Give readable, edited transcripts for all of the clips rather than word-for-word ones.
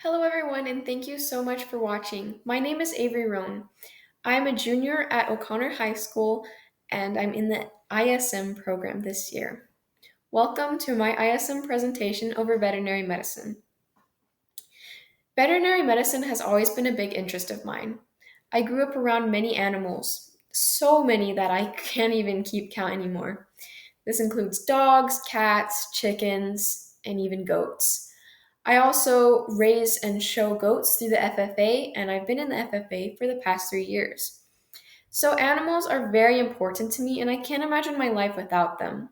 Hello, everyone, and thank you so much for watching. My name is Avery Roan. I'm a junior at O'Connor High School, and I'm in the ISM program this year. Welcome to my ISM presentation over veterinary medicine. Veterinary medicine has always been a big interest of mine. I grew up around many animals, so many that I can't even keep count anymore. This includes dogs, cats, chickens, and even goats. I also raise and show goats through the FFA, and I've been in the FFA for the past 3 years. So, animals are very important to me, and I can't imagine my life without them.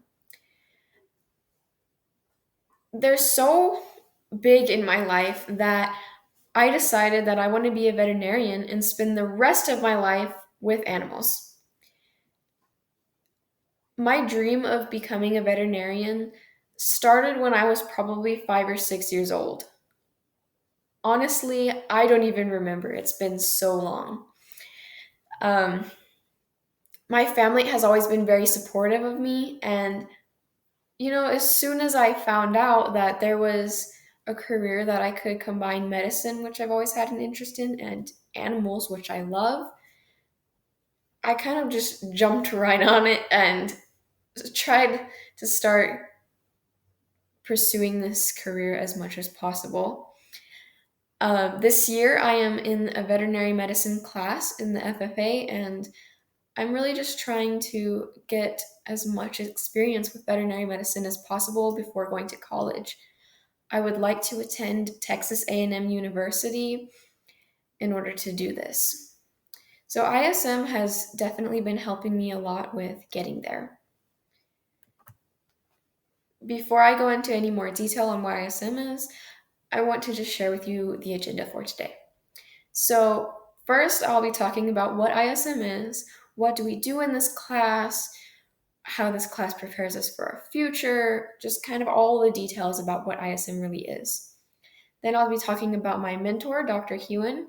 They're so big in my life that I decided that I want to be a veterinarian and spend the rest of my life with animals. My dream of becoming a veterinarian started when I was probably 5 or 6 years old. Honestly, I don't even remember. It's been so long. Um, my family has always been very supportive of me. And, as soon as I found out that there was a career that I could combine medicine, which I've always had an interest in, and animals, which I love, I kind of just jumped right on it and tried to start pursuing this career as much as possible. This year, I am in a veterinary medicine class in the FFA, and I'm really just trying to get as much experience with veterinary medicine as possible before going to college. I would like to attend Texas A&M University in order to do this. So ISM has definitely been helping me a lot with getting there. Before I go into any more detail on what ISM is, I want to just share with you the agenda for today. So, first, I'll be talking about what ISM is, what do we do in this class, how this class prepares us for our future, just kind of all the details about what ISM really is. Then I'll be talking about my mentor, Dr. Hewen,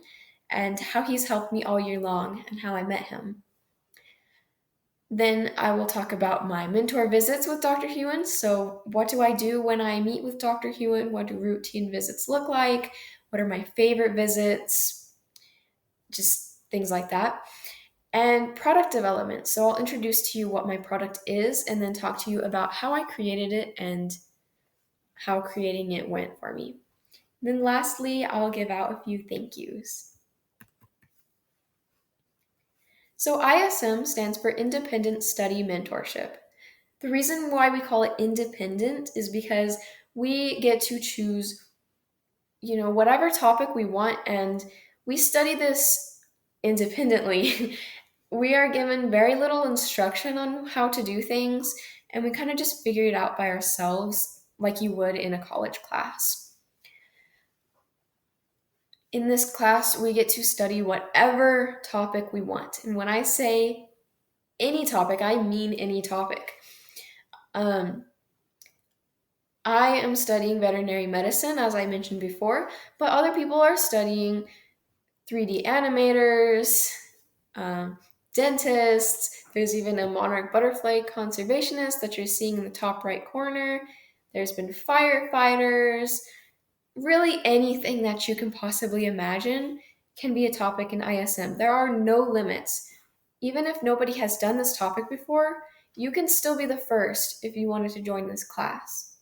and how he's helped me all year long and how I met him. Then I will talk about my mentor visits with Dr. Hewen. So, what do I do when I meet with Dr. Hewen? What do routine visits look like? What are my favorite visits? Just things like that. And product development. So I'll introduce to you what my product is and then talk to you about how I created it and how creating it went for me. Then lastly, I'll give out a few thank yous. So ISM stands for Independent Study Mentorship. The reason why we call it independent is because we get to choose, whatever topic we want, and we study this independently. We are given very little instruction on how to do things, and we kind of just figure it out by ourselves, like you would in a college class. In this class, we get to study whatever topic we want. And when I say any topic, I mean any topic. I am studying veterinary medicine, as I mentioned before, but other people are studying 3D animators, um, dentists. There's even a monarch butterfly conservationist that you're seeing in the top right corner. There's been firefighters. Really, anything that you can possibly imagine can be a topic in ISM. There are no limits. Even if nobody has done this topic before, you can still be the first if you wanted to join this class.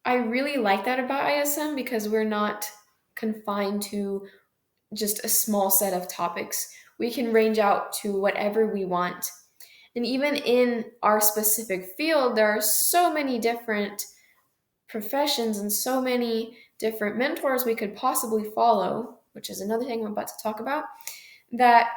I really like that about ISM because we're not confined to just a small set of topics. We can range out to whatever we want. And even in our specific field, there are so many different professions and so many different mentors we could possibly follow, which is another thing I'm about to talk about, that,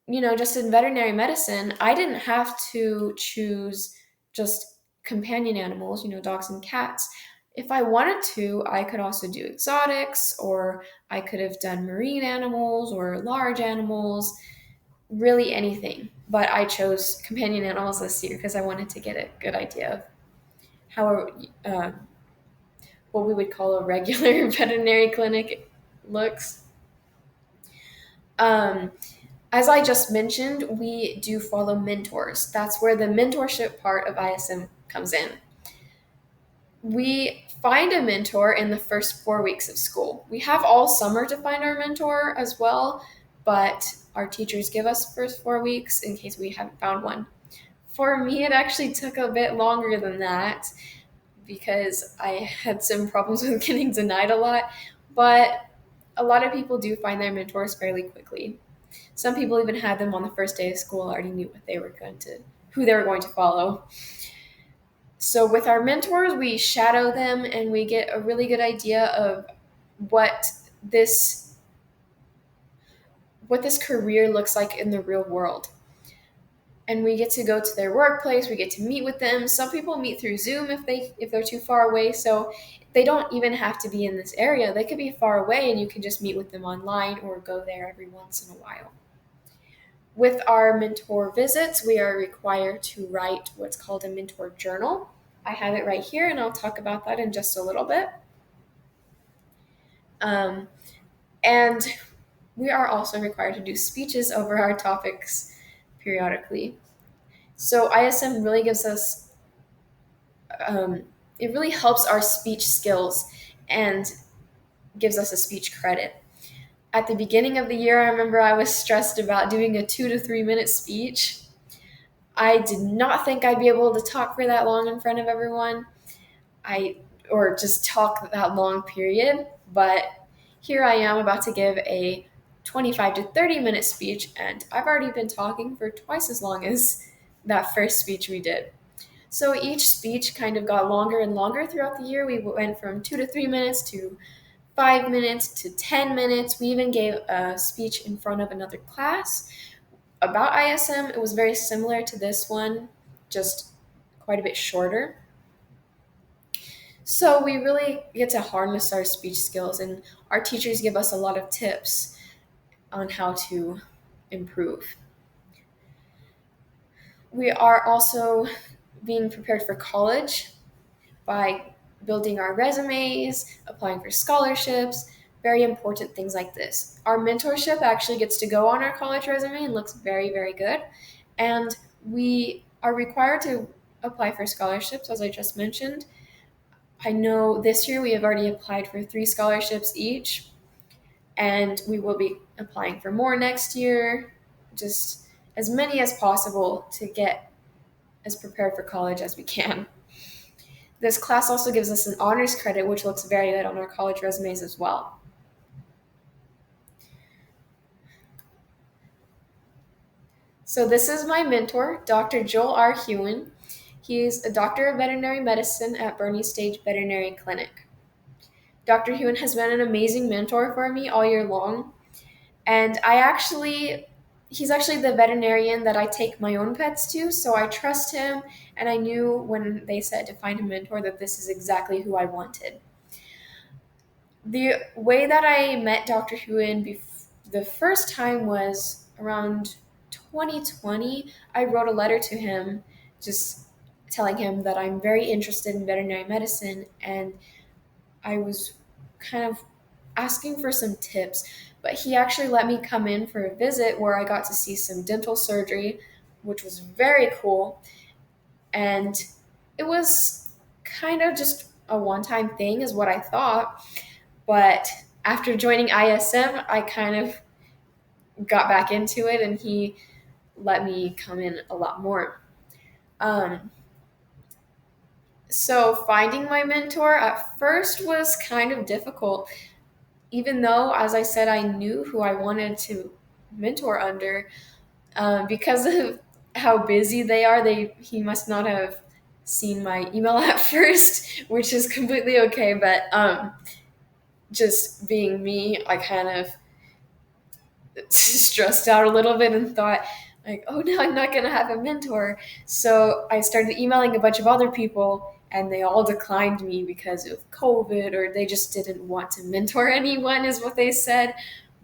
just in veterinary medicine, I didn't have to choose just companion animals, dogs and cats. If I wanted to, I could also do exotics, or I could have done marine animals or large animals, really anything. But I chose companion animals this year because I wanted to get a good idea of how what we would call a regular veterinary clinic looks. Um, as I just mentioned, we do follow mentors. That's where the mentorship part of ISM comes in. We find a mentor in the first 4 weeks of school. We have all summer to find our mentor as well, but our teachers give us first 4 weeks in case we haven't found one. For me, it actually took a bit longer than that because I had some problems with getting denied a lot, but a lot of people do find their mentors fairly quickly. Some people even had them on the first day of school, already knew what they were going to, who they were going to follow. So with our mentors, we shadow them and we get a really good idea of what this what this career looks like in the real world. And we get to go to their workplace, we get to meet with them. Some people meet through Zoom if they're too far away, so they don't even have to be in this area. They could be far away and you can just meet with them online or go there every once in a while. With our mentor visits, we are required to write what's called a mentor journal. I have it right here, and I'll talk about that in just a little bit. Um, and we are also required to do speeches over our topics periodically. So ISM really gives us, it really helps our speech skills and gives us a speech credit. At the beginning of the year, I remember I was stressed about doing a 2 to 3 minute speech. I did not think I'd be able to talk for that long in front of everyone. I or just talk that long period, but here I am about to give a 25 to 30 minute speech and I've already been talking for twice as long as that first speech we did. So each speech kind of got longer and longer throughout the year. We went from 2 to 3 minutes to 5 minutes to 10 minutes. We even gave a speech in front of another class about ISM. It was very similar to this one, just quite a bit shorter. So we really get to harness our speech skills, and our teachers give us a lot of tips on how to improve. We are also being prepared for college by building our resumes, applying for scholarships, very important things like this. Our mentorship actually gets to go on our college resume and looks very, very good. And we are required to apply for scholarships, as I just mentioned. I know this year we have already applied for 3 scholarships each, and we will be applying for more next year, just as many as possible to get as prepared for college as we can. This class also gives us an honors credit, which looks very good on our college resumes as well. So this is my mentor, Dr. Joel R. Hewen. He's a doctor of veterinary medicine at Bernie Stage Veterinary Clinic. Dr. Hewen has been an amazing mentor for me all year long. And he's actually the veterinarian that I take my own pets to, so I trust him. And I knew when they said to find a mentor that this is exactly who I wanted. The way that I met Dr. Huon the first time was around 2020. I wrote a letter to him just telling him that I'm very interested in veterinary medicine, and I was kind of asking for some tips. But he actually let me come in for a visit where I got to see some dental surgery, which was very cool. And it was kind of just a one time thing, is what I thought. But after joining ISM, I kind of got back into it and he let me come in a lot more. Um, so finding my mentor at first was kind of difficult, even though, as I said, I knew who I wanted to mentor under. Because of how busy they are, he must not have seen my email at first, which is completely okay. But just being me, I kind of stressed out a little bit and thought, like, oh no, I'm not gonna have a mentor. So I started emailing a bunch of other people and they all declined me because of COVID, or they just didn't want to mentor anyone, is what they said.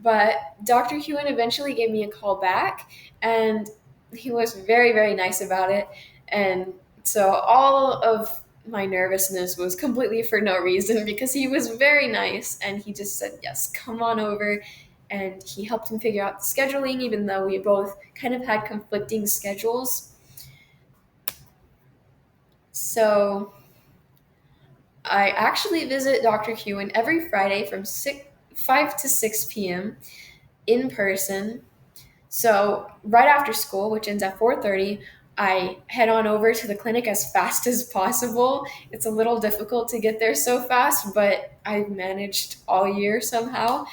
But Dr. Hewen eventually gave me a call back, and he was very, very nice about it. And so all of my nervousness was completely for no reason, because he was very nice and he just said, yes, come on over. And he helped me figure out the scheduling, even though we both kind of had conflicting schedules. So I actually visit Dr. Hewen every Friday from 5 to 6 p.m. in person. So right after school, which ends at 4:30, I head on over to the clinic as fast as possible. It's a little difficult to get there so fast, but I've managed all year somehow.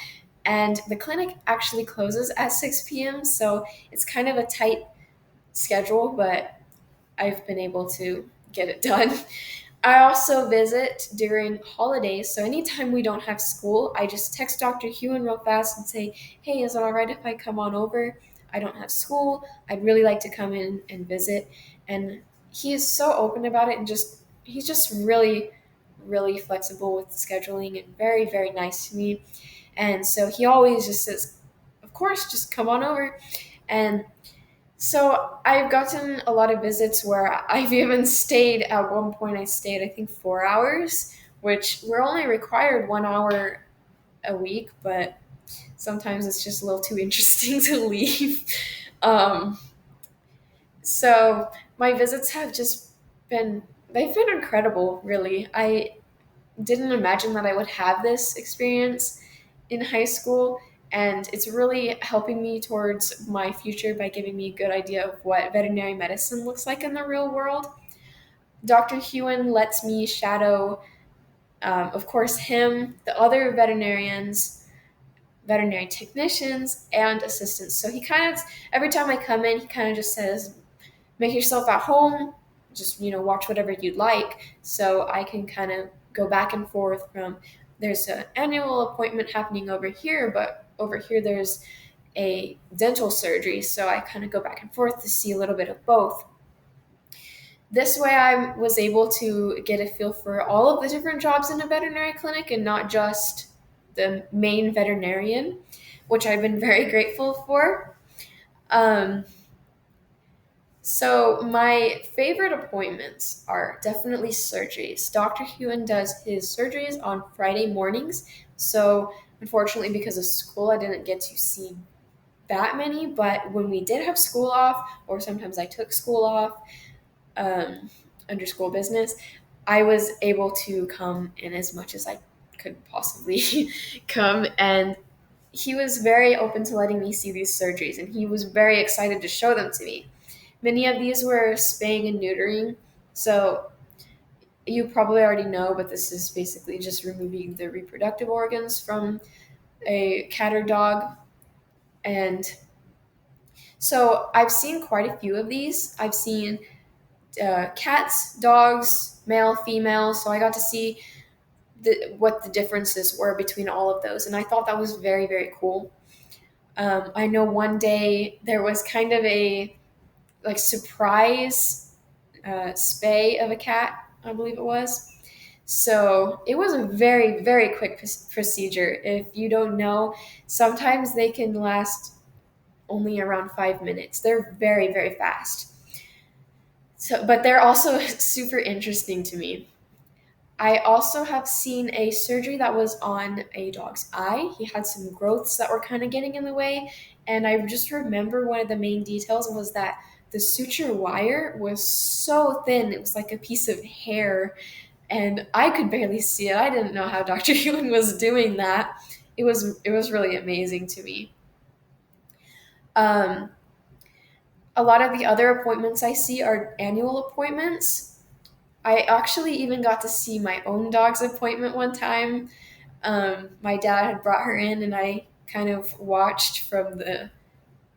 And the clinic actually closes at 6 p.m., so it's kind of a tight schedule, but I've been able to get it done. I also visit during holidays. So anytime we don't have school, I just text Dr. Hewen real fast and say, hey, is it all right if I come on over? I don't have school. I'd really like to come in and visit. And he is so open about it, and he's just really, really flexible with scheduling and very, very nice to me. And so he always just says, of course, just come on over. And so I've gotten a lot of visits where I've even stayed. At one point, I stayed, I think, 4 hours, which we're only required 1 hour a week, but sometimes it's just a little too interesting to leave. Um, so my visits have just been, they've been incredible, really. I didn't imagine that I would have this experience in high school, and it's really helping me towards my future by giving me a good idea of what veterinary medicine looks like in the real world. Dr. Hewen lets me shadow, of course, him, the other veterinarians, veterinary technicians, and assistants. So he kind of, every time I come in, he kind of just says, make yourself at home, just watch whatever you'd like, so I can kind of go back and forth from, there's an annual appointment happening over here, but over here there's a dental surgery, so I kind of go back and forth to see a little bit of both. This way I was able to get a feel for all of the different jobs in a veterinary clinic and not just the main veterinarian, which I've been very grateful for. um, So my favorite appointments are definitely surgeries. Dr. Hewen does his surgeries on Friday mornings. So unfortunately, because of school, I didn't get to see that many. But when we did have school off, or sometimes I took school off um, under school business, I was able to come in as much as I could possibly come. And he was very open to letting me see these surgeries, and he was very excited to show them to me. Many of these were spaying and neutering. So you probably already know, but this is basically just removing the reproductive organs from a cat or dog. And so I've seen quite a few of these. I've seen cats, dogs, male, female. So I got to see what the differences were between all of those. And I thought that was very, very cool. I know one day there was kind of a like surprise spay of a cat, I believe it was. So it was a very, very quick procedure. If you don't know, sometimes they can last only around 5 minutes. They're very, very fast. So, but they're also super interesting to me. I also have seen a surgery that was on a dog's eye. He had some growths that were kind of getting in the way. And I just remember one of the main details was that the suture wire was so thin. It was like a piece of hair, and I could barely see it. I didn't know how Dr. Ewing was doing that. It was really amazing to me. Um, a lot of the other appointments I see are annual appointments. I actually even got to see my own dog's appointment one time. My dad had brought her in, and I kind of watched from the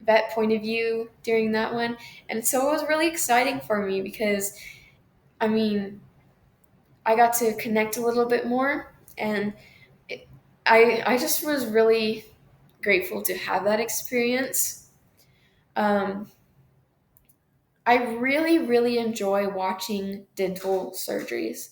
vet point of view during that one. And so it was really exciting for me because, I mean, I got to connect a little bit more. And it, I just was really grateful to have that experience. Um, I really, really enjoy watching dental surgeries.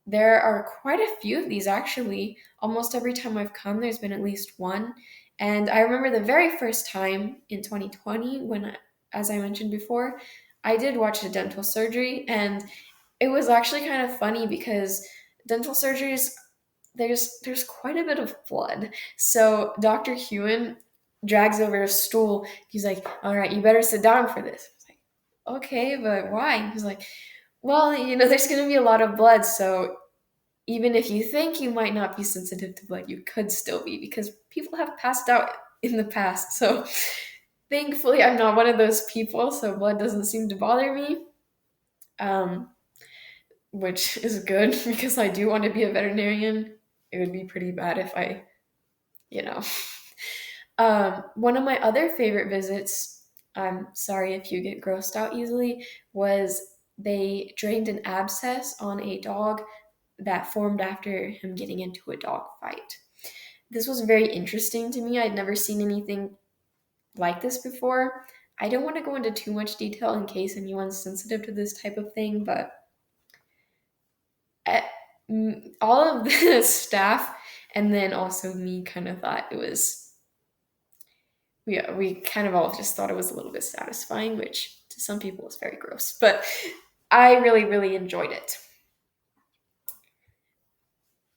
There are quite a few of these actually. Almost every time I've come, there's been at least one. And I remember the very first time in 2020 when, as I mentioned before, I did watch a dental surgery, and it was actually kind of funny because dental surgeries, there's quite a bit of blood. So Dr. Hewen drags over a stool. He's like, "All right, you better sit down for this." I was like, "Okay, but why?" He's like, "Well, there's going to be a lot of blood, so even if you think you might not be sensitive to blood, you could still be because people have passed out in the past. So thankfully, I'm not one of those people, so blood doesn't seem to bother me, um, which is good because I do want to be a veterinarian. It would be pretty bad if I, you know. One of my other favorite visits, I'm sorry if you get grossed out easily, was they drained an abscess on a dog that formed after him getting into a dog fight. This was very interesting to me. I'd never seen anything like this before. I don't want to go into too much detail in case anyone's sensitive to this type of thing, but uh, all of the staff and then also me kind of thought it was we kind of all just thought it was a little bit satisfying, which to some people was very gross, but I really really enjoyed it.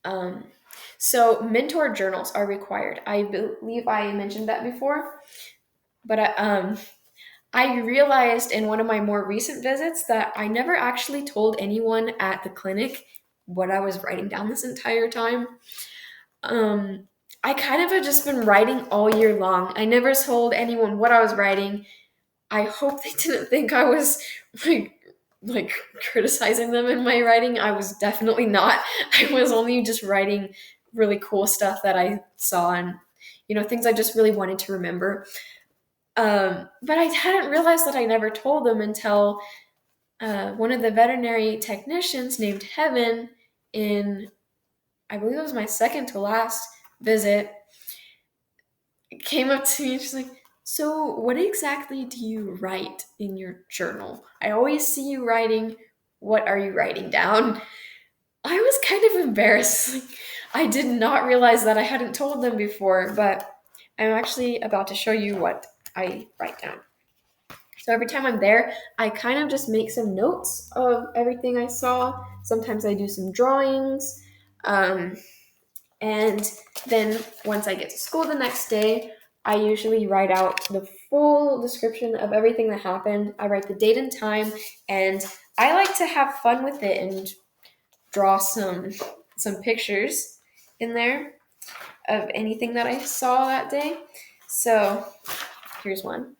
Um, so mentor journals are required. I believe I mentioned that before, but I realized in one of my more recent visits that I never actually told anyone at the clinic what I was writing down this entire time. Um, I kind of have just been writing all year long. I never told anyone what I was writing. I hope they didn't think I was like like criticizing them in my writing. I was definitely not. I was only just writing really cool stuff that I saw and things I just really wanted to remember. But I hadn't realized that I never told them until one of the veterinary technicians named Heaven in, I believe it was my second to last visit, came up to me and she's like, "So, what exactly do you write in your journal? I always see you writing. What are you writing down?" I was kind of embarrassed. Like, I did not realize that I hadn't told them before, but I'm actually about to show you what I write down. So every time I'm there, I kind of just make some notes of everything I saw. Sometimes I do some drawings. Um, and then once I get to school the next day, I usually write out the full description of everything that happened. I write the date and time, and I like to have fun with it and draw some pictures in there of anything that I saw that day. So here's one.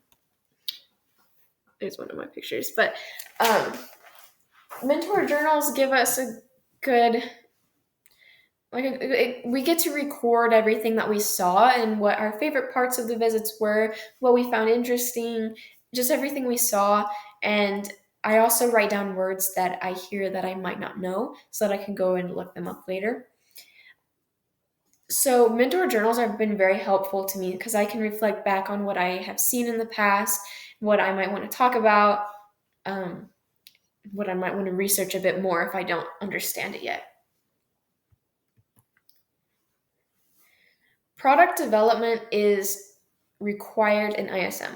There's one of my pictures. But um, mentor journals give us a good we get to record everything that we saw and what our favorite parts of the visits were, what we found interesting, just everything we saw. And I also write down words that I hear that I might not know so that I can go and look them up later. So mentor journals have been very helpful to me because I can reflect back on what I have seen in the past, what I might want to talk about, um, what I might want to research a bit more if I don't understand it yet. Product development is required in ISM.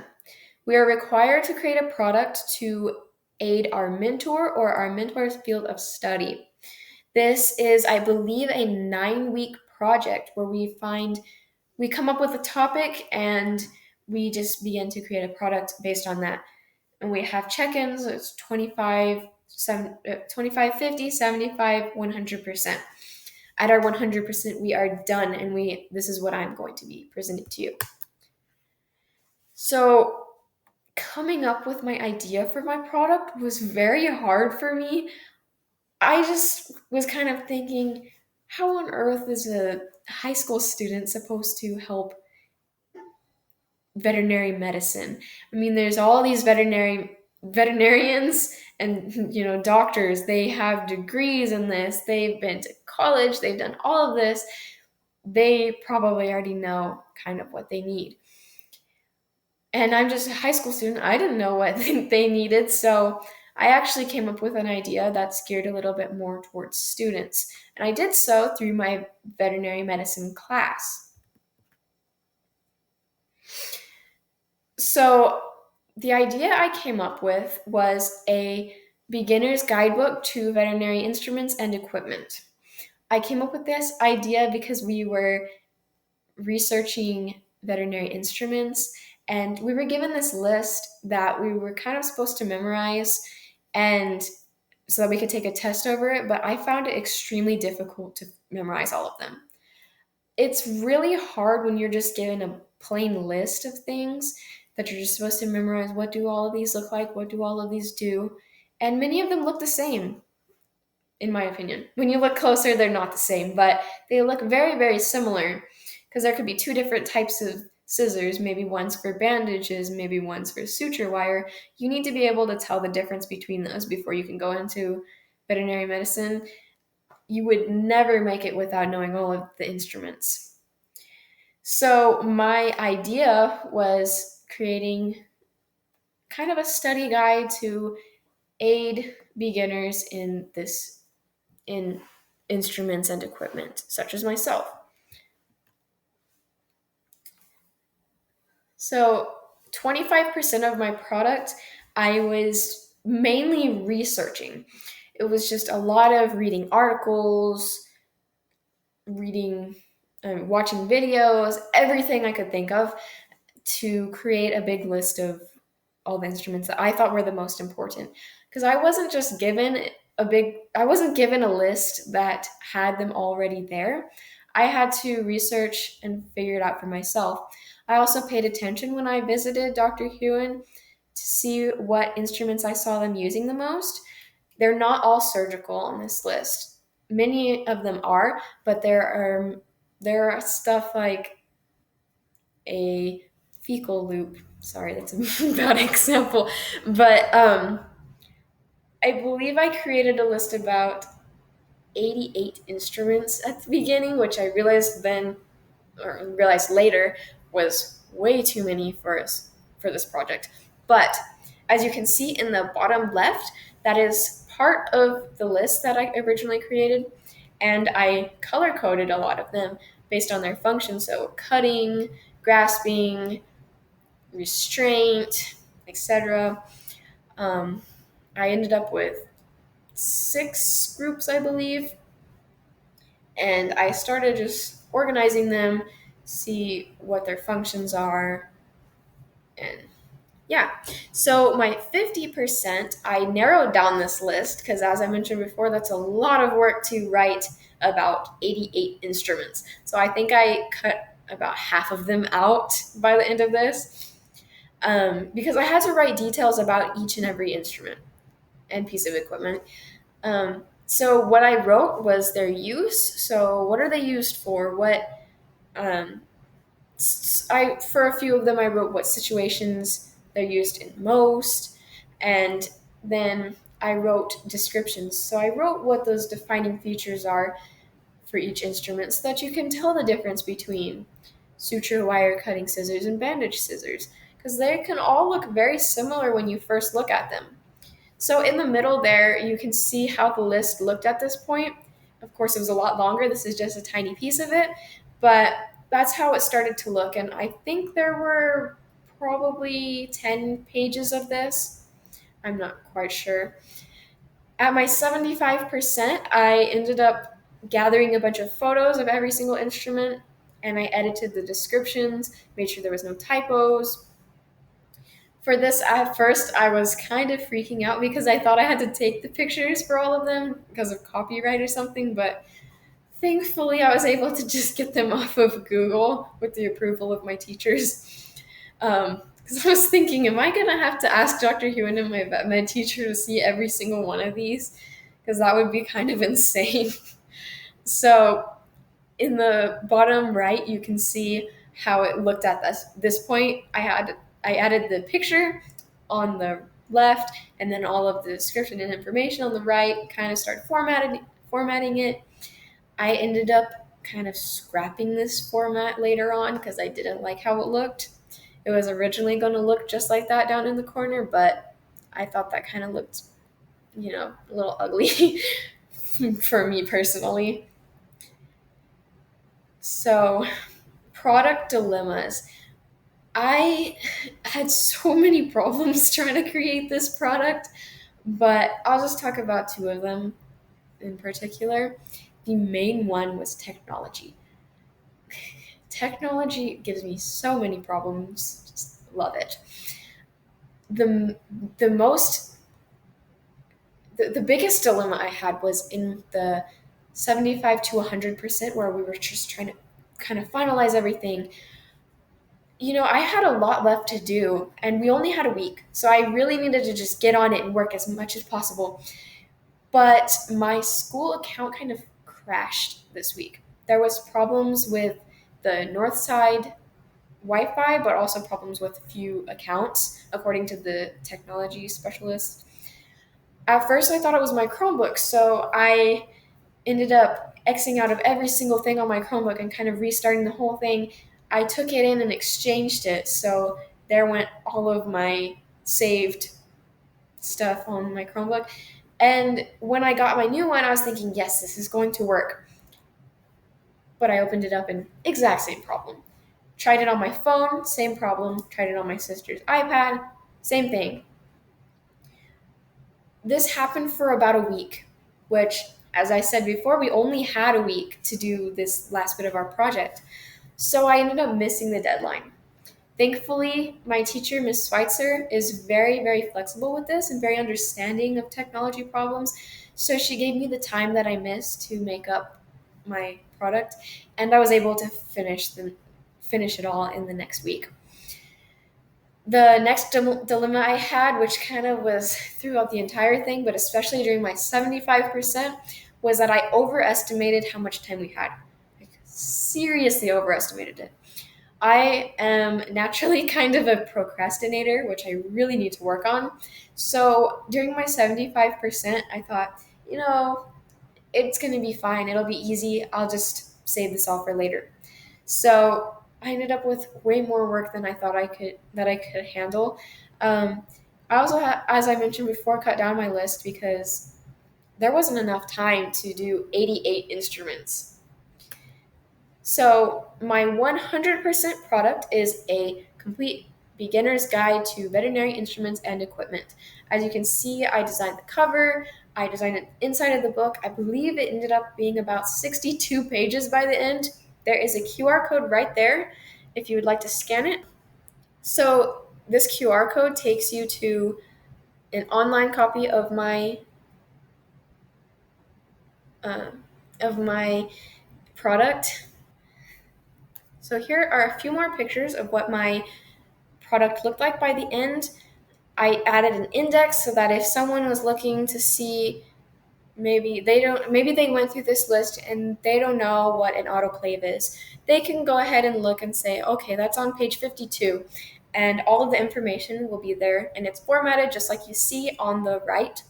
We are required to create a product to aid our mentor or our mentor's field of study. This is, I believe, a 9-week project where we come up with a topic and we just begin to create a product based on that. And we have check-ins, it's 25, 50, 75, 100%. At our 100%, we are done, and this is what I'm going to be presenting to you. So, coming up with my idea for my product was very hard for me. I just was kind of thinking, how on earth is a high school student supposed to help veterinary medicine? I mean, there's all these veterinarians and doctors. They have degrees in this. They've been to college. They've done all of this. They probably already know kind of what they need. And I'm just a high school student. I didn't know what they needed. So I actually came up with an idea that's geared a little bit more towards students. And I did so through my veterinary medicine class. So the idea I came up with was a beginner's guidebook to veterinary instruments and equipment. I came up with this idea because we were researching veterinary instruments and we were given this list that we were kind of supposed to memorize, and so that we could take a test over it, but I found it extremely difficult to memorize all of them. It's really hard when you're just given a plain list of things that you're just supposed to memorize. What do all of these look like? What do all of these do? And many of them look the same, in my opinion. When you look closer, they're not the same, but they look very, very similar because there could be two different types of scissors. Maybe one's for bandages, maybe one's for suture wire. You need to be able to tell the difference between those before you can go into veterinary medicine. You would never make it without knowing all of the instruments. So, my idea was creating kind of a study guide to aid beginners in instruments and equipment, such as myself. So, 25% of my product, I was mainly researching. It was just a lot of reading articles, reading, watching videos, everything I could think of to create a big list of all the instruments that I thought were the most important. Because I wasn't given a list that had them already there. I had to research and figure it out for myself. I also paid attention when I visited Dr. Hewen to see what instruments I saw them using the most. They're not all surgical on this list. Many of them are, but there are stuff like a fecal loop. Sorry, that's a bad example. But I believe I created a list about 88 instruments at the beginning, which I realized then, or realized later, was way too many for this project. But as you can see in the bottom left, that is part of the list that I originally created, and I color coded a lot of them based on their function. So cutting, grasping, restraint, etc. Um, I ended up with 6 groups, I believe, and I started just organizing them, see what their functions are, and yeah. So my 50%, I narrowed down this list because, as I mentioned before, that's a lot of work to write about 88 instruments. So I think I cut about half of them out by the end of this. Because I had to write details about each and every instrument and piece of equipment. So what I wrote was their use. So what are they used for? Um, for a few of them I wrote what situations they're used in most, and then I wrote descriptions. So I wrote what those defining features are for each instrument so that you can tell the difference between suture wire cutting scissors and bandage scissors because they can all look very similar when you first look at them. So in the middle there, you can see how the list looked at this point. Of course, it was a lot longer. This is just a tiny piece of it, but that's how it started to look. And I think there were probably 10 pages of this. I'm not quite sure. At my 75%, I ended up gathering a bunch of photos of every single instrument and I edited the descriptions, made sure there was no typos. For this, at first, I was kind of freaking out because I thought I had to take the pictures for all of them because of copyright or something, but thankfully, I was able to just get them off of Google with the approval of my teachers. Because I was thinking, am I going to have to ask Dr. Hewen and my vet med teacher to see every single one of these? Because that would be kind of insane. So in the bottom right, you can see how it looked at this point. I added the picture on the left, and then all of the description and information on the right. Kind of started formatting it. I ended up kind of scrapping this format later on because I didn't like how it looked. It was originally going to look just like that down in the corner, but I thought that kind of looked, a little ugly for me personally. So, product dilemmas. I had so many problems trying to create this product, but I'll just talk about 2 of them in particular. The main one was technology. Technology gives me so many problems. Just love it. The the most the biggest dilemma I had was in the 75 to 100%, where we were just trying to kind of finalize everything. I had a lot left to do, and we only had a week. So I really needed to just get on it and work as much as possible. But my school account kind of crashed this week. There was problems with the north side Wi-Fi, but also problems with a few accounts, according to the technology specialist. At first, I thought it was my Chromebook, so I ended up Xing out of every single thing on my Chromebook and kind of restarting the whole thing. I took it in and exchanged it, so there went all of my saved stuff on my Chromebook. And when I got my new one, I was thinking, yes, this is going to work. But I opened it up and exact same problem. Tried it on my phone, same problem. Tried it on my sister's iPad, same thing. This happened for about a week, which, as I said before, we only had a week to do this last bit of our project. So I ended up missing the deadline. Thankfully, my teacher, Miss Schweitzer, is very, very flexible with this and very understanding of technology problems. So she gave me the time that I missed to make up my product, and I was able to finish it all in the next week. The next dilemma I had, which kind of was throughout the entire thing, but especially during my 75%, was that I overestimated how much time we had. Like, seriously overestimated it. I am naturally kind of a procrastinator, which I really need to work on. So during my 75%, I thought, it's going to be fine. It'll be easy. I'll just save this all for later. So I ended up with way more work than I thought I could handle. Um, I also, as I mentioned before, cut down my list because there wasn't enough time to do 88 instruments. So my 100% product is a complete beginner's guide to veterinary instruments and equipment. As you can see, I designed the cover, I designed it inside of the book. I believe it ended up being about 62 pages by the end. There is a QR code right there if you would like to scan it. So this QR code takes you to an online copy uh, of my product. So here are a few more pictures of what my product looked like by the end. I added an index so that if someone was looking to see, maybe they went through this list and they don't know what an autoclave is, they can go ahead and look and say, okay, that's on page 52, and all of the information will be there, and it's formatted just like you see on the right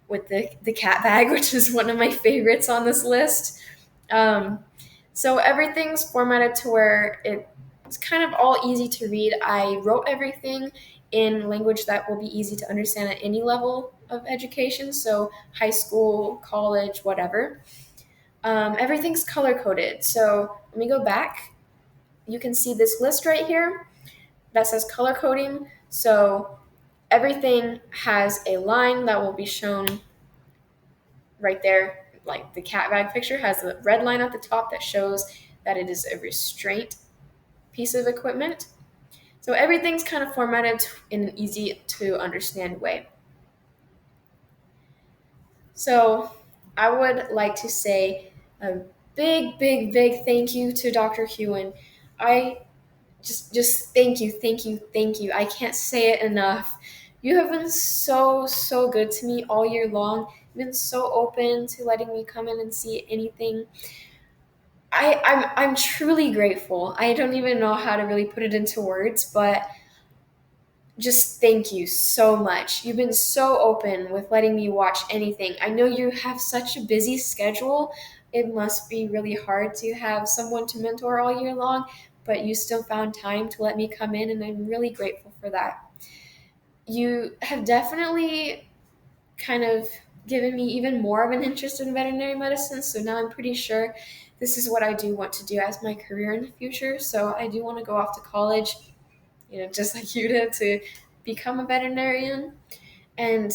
with the cat bag, which is one of my favorites on this list. So everything's formatted to where it's kind of all easy to read. I wrote everything in language that will be easy to understand at any level of education, so high school, college, whatever. Everything's color coded. So let me go back. You can see this list right here that says color coding. So everything has a line that will be shown right there. Like the cat bag picture has a red line at the top that shows that it is a restraint piece of equipment. So everything's kind of formatted in an easy to understand way. So I would like to say a big, big, big thank you to Dr. Hewen. I just thank you, thank you, thank you. I can't say it enough. You have been so, so good to me all year long. You've been so open to letting me come in and see anything. I'm truly grateful. I don't even know how to really put it into words, but just thank you so much. You've been so open with letting me watch anything. I know you have such a busy schedule. It must be really hard to have someone to mentor all year long, but you still found time to let me come in, and I'm really grateful for that. You have definitely kind of given me even more of an interest in veterinary medicine, so now I'm pretty sure this is what I do want to do as my career in the future. So I do want to go off to college, just like you did, to become a veterinarian. And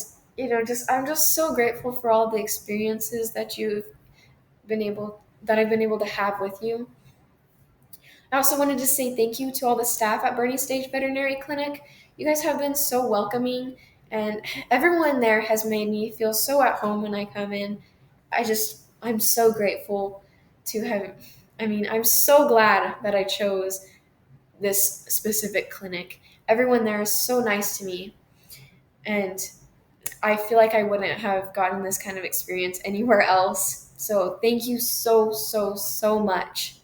just I'm just so grateful for all the experiences that I've been able to have with you. I also wanted to say thank you to all the staff at Bernie Stage Veterinary Clinic. You guys have been so welcoming And everyone there has made me feel so at home when I come in. I'm so grateful to have, I'm so glad that I chose this specific clinic. Everyone there is so nice to me. And I feel like I wouldn't have gotten this kind of experience anywhere else. So thank you so, so, so much.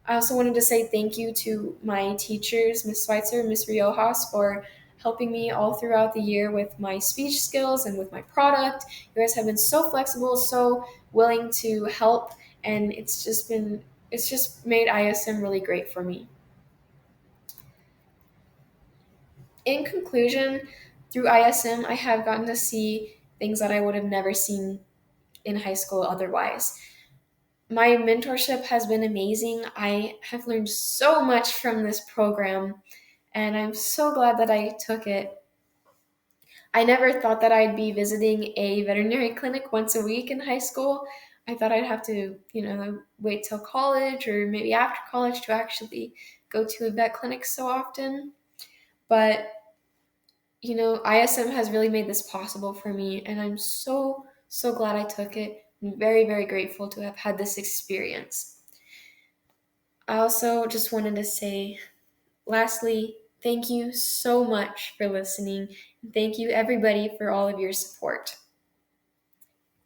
I also wanted to say thank you to my teachers, Miss Schweitzer, Miss Riojas, for helping me all throughout the year with my speech skills and with my product. You guys have been so flexible, so willing to help, and it's just made ISM really great for me. In conclusion, through ISM, I have gotten to see things that I would have never seen in high school otherwise. My mentorship has been amazing. I have learned so much from this program, and I'm so glad that I took it. I never thought that I'd be visiting a veterinary clinic once a week in high school. I thought I'd have to, wait till college or maybe after college to actually go to a vet clinic so often. But, ISM has really made this possible for me, and I'm so, so glad I took it. I'm very, very grateful to have had this experience. I also just wanted to say, lastly, thank you so much for listening. Thank you, everybody, for all of your support.